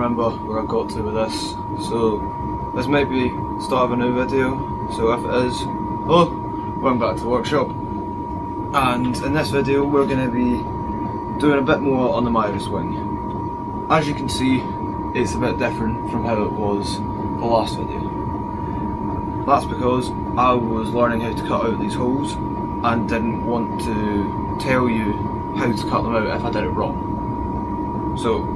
remember where I got to with this, so this might be the start of a new video, so if it is, welcome back to the workshop. And in this video we're going to be doing a bit more on the Mirus wing. As you can see, it's a bit different from how it was the last video. That's because I was learning how to cut out these holes and didn't want to tell you how to cut them out if I did it wrong. So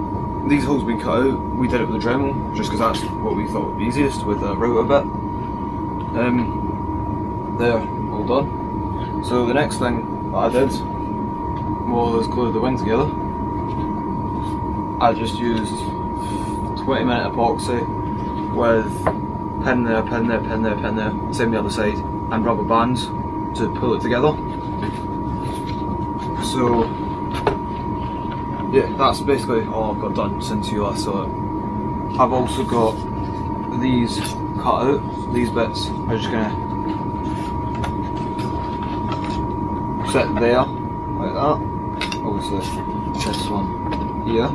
these holes being cut out, we did it with a Dremel just because that's what we thought would be easiest with a router bit. There, all done. So the next thing that I did was glue the wing together. I just used 20-minute epoxy with pin there, pin there, pin there, pin there, same the other side, and rubber bands to pull it together. So yeah, that's basically all I've got done since you last saw it. I've also got these cut out, these bits are just gonna sit there, like that. Obviously this one here.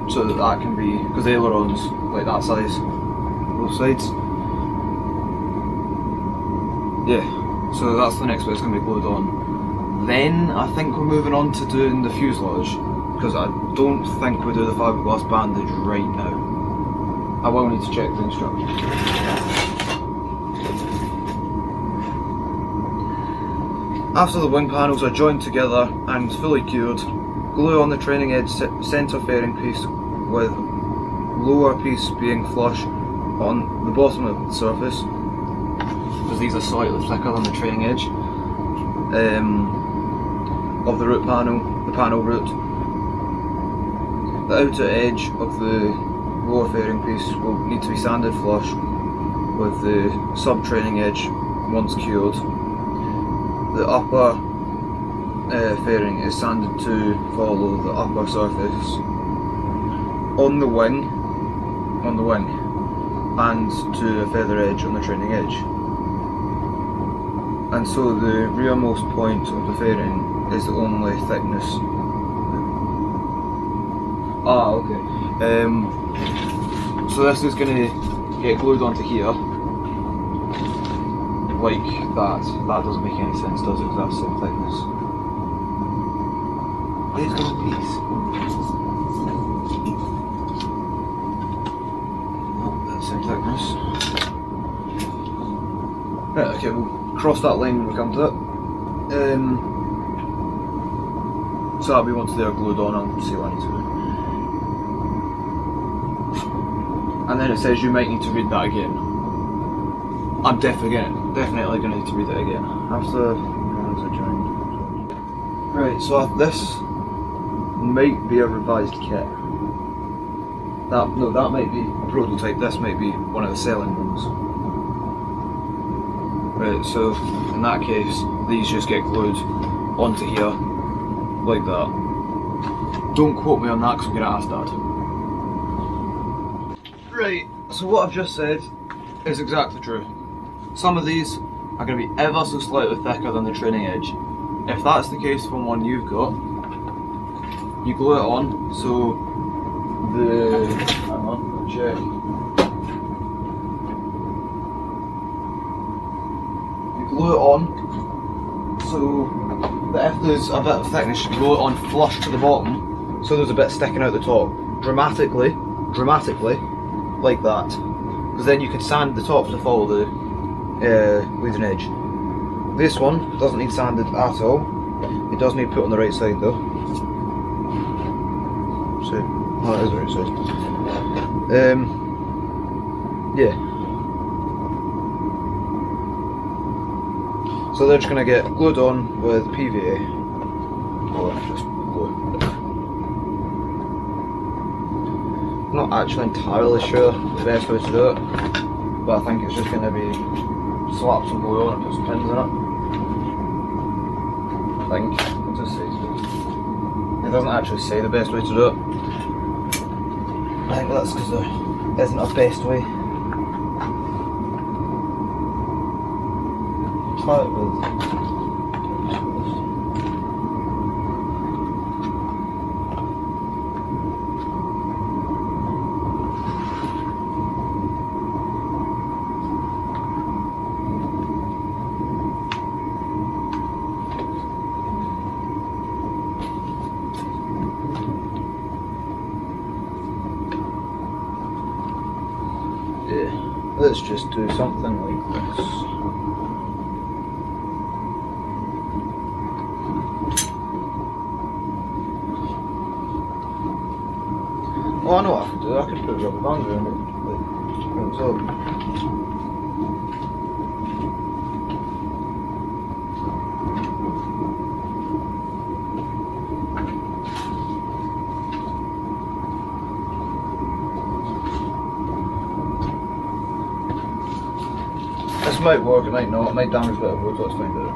So that can be, because the ailerons like that size, both sides. Yeah, so that's the next bit that's going to be glued on. Then I think we're moving on to doing the fuselage, because I don't think we do the fiberglass bandage right now. I will need to check the instructions. After the wing panels are joined together and fully cured, glue on the trailing edge centre fairing piece with lower piece being flush on the bottom of the surface, because these are slightly thicker than the trailing edge of the root panel, the panel root. The outer edge of the lower fairing piece will need to be sanded flush with the sub-trailing edge once cured. The upper fairing is sanded to follow the upper surface on the wing, and to a feather edge on the trailing edge. And so the rearmost point of the fairing is the only thickness. So this is going to get glued onto here, like that. That doesn't make any sense, does it? Because that's the same thickness. It's got a piece. Oh, that's the same thickness. Right, okay, we'll cross that line when we come to it. So that'll be once they're glued on, I'll see what I need to do. And then it says you might need to read that again. I'm definitely going to need to read it again. After joined. Right, so this might be a revised kit. That might be a prototype, this might be one of the selling ones. Right, so in that case, these just get glued onto here, like that. Don't quote me on that because I'm going to ask Dad. Right, so what I've just said is exactly true. Some of these are going to be ever so slightly thicker than the trailing edge. If that's the case from one you've got, you glue it on, so hang on, check. You glue it on, so that if there's a bit of thickness, you glue it on flush to the bottom, so there's a bit sticking out the top. Dramatically, like that. Because then you can sand the top to follow the leading edge. This one doesn't need sanded at all. It does need put on the right side though. So, oh, it is the right side. Yeah. So they're just going to get glued on with PVA, or just glue. I'm not actually entirely sure the best way to do it, but I think it's just going to be slap some glue on and put some pins in it. I think. It just says it. It doesn't actually say the best way to do it. I think that's because there isn't a best way. Try it with. let's just do something like this. Oh, I know what I could do. I could put rubber bands around it, like up. This might work, it might not, it might damage a bit of wood, let's find out.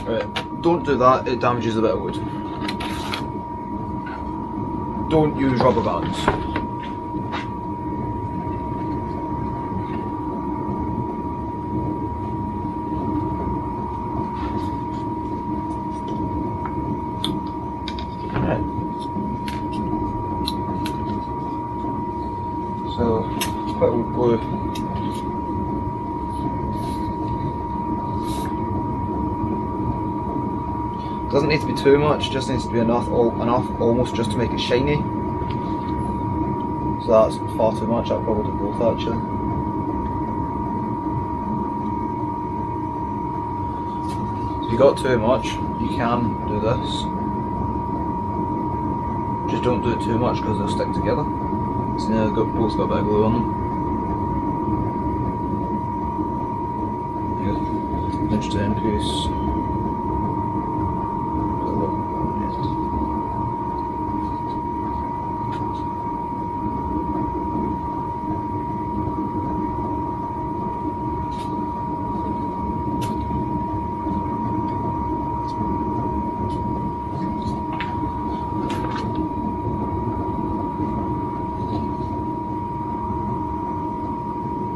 Right, don't do that, it damages a bit of wood. Don't use rubber bands. So, quite a wood glue. Doesn't need to be too much, just needs to be enough almost just to make it shiny. So that's far too much, I'll probably do both actually. If you got too much, you can do this. Just don't do it too much because they'll stick together. So now they've both got a bit of glue on them. Pinch the end piece.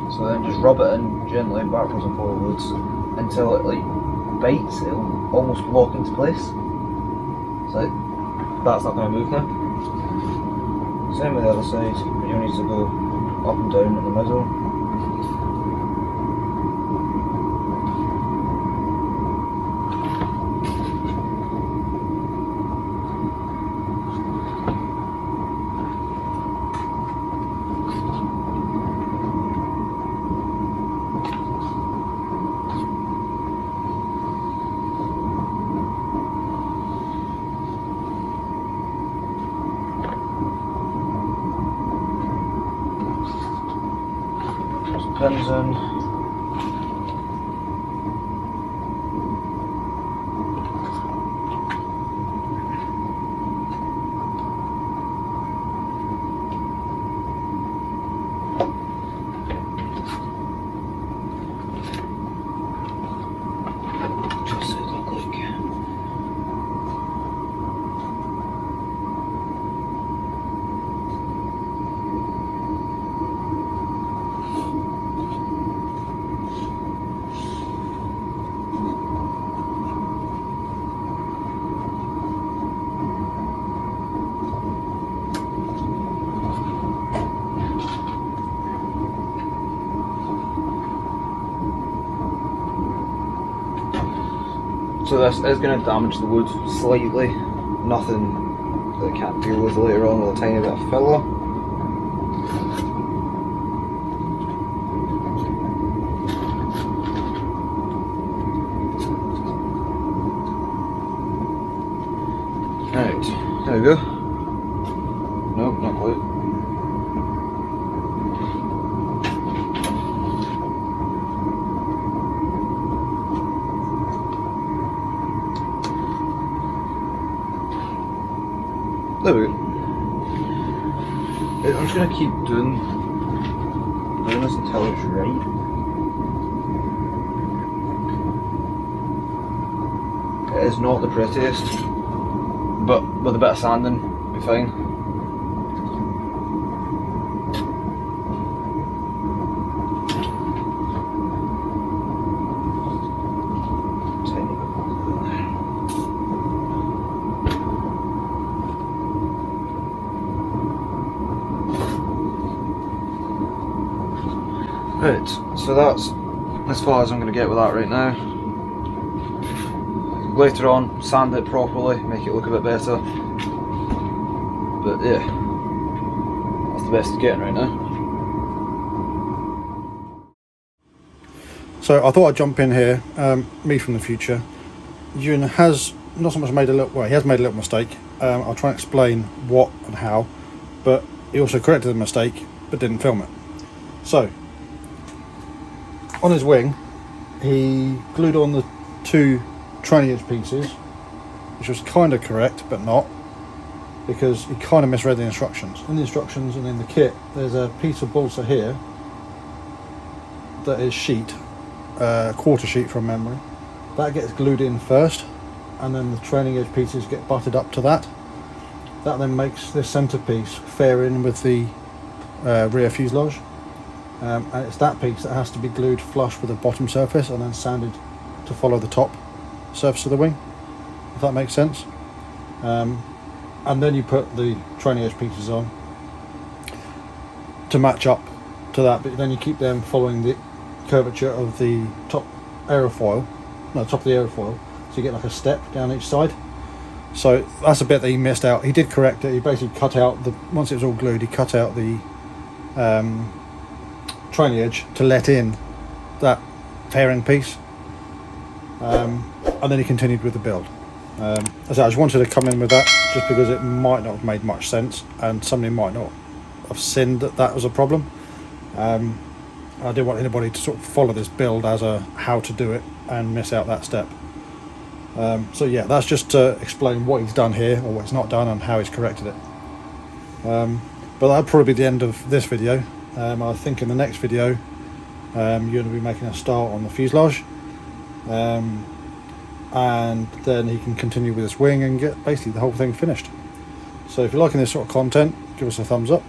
So then just rub it in gently backwards and forwards until it like bites, it'll almost lock into place. So that's not going to move now. Same with the other side, but you need to go up and down in the middle. Pins in. Just so it look like. So this is going to damage the wood slightly, nothing that it can't deal with later on with a tiny bit of filler. Right, there we go. Nope, not quite. There we go. I'm just going to keep doing this until it's right. It is not the prettiest, but with a bit of sanding, it'll be fine. Right, so that's as far as I'm going to get with that right now. Later on, sand it properly, make it look a bit better. But yeah, that's the best it's getting right now. So I thought I'd jump in here, me from the future. Ewan has not so much made a little, well, he has made a little mistake. I'll try and explain what and how, but he also corrected the mistake, but didn't film it. So, on his wing, he glued on the 2 training edge pieces, which was kind of correct, but not, because he kind of misread the instructions. In the instructions and in the kit, there's a piece of balsa here that is sheet, quarter sheet from memory. That gets glued in first, and then the training edge pieces get butted up to that. That then makes this centerpiece fair in with the rear fuselage, and it's that piece that has to be glued flush with the bottom surface and then sanded to follow the top surface of the wing, if that makes sense. And then you put the training edge pieces on to match up to that, but then you keep them following the curvature of the top of the aerofoil, so you get like a step down each side. So that's a bit that he missed out. He did correct it. He basically cut out the, once it was all glued, he cut out the training edge to let in that fairing piece, and then he continued with the build. As I just wanted to come in with that, just because it might not have made much sense and somebody might not have seen that that was a problem. I didn't want anybody to sort of follow this build as a how to do it and miss out that step. So yeah, that's just to explain what he's done here, or what he's not done, and how he's corrected it. But that'll probably be the end of this video. I think in the next video you're going to be making a start on the fuselage, and then he can continue with his wing and get basically the whole thing finished. So if you're liking this sort of content, give us a thumbs up,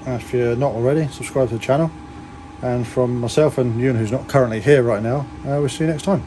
and if you're not already, subscribe to the channel. And from myself and Ewan, who's not currently here right now, we'll see you next time.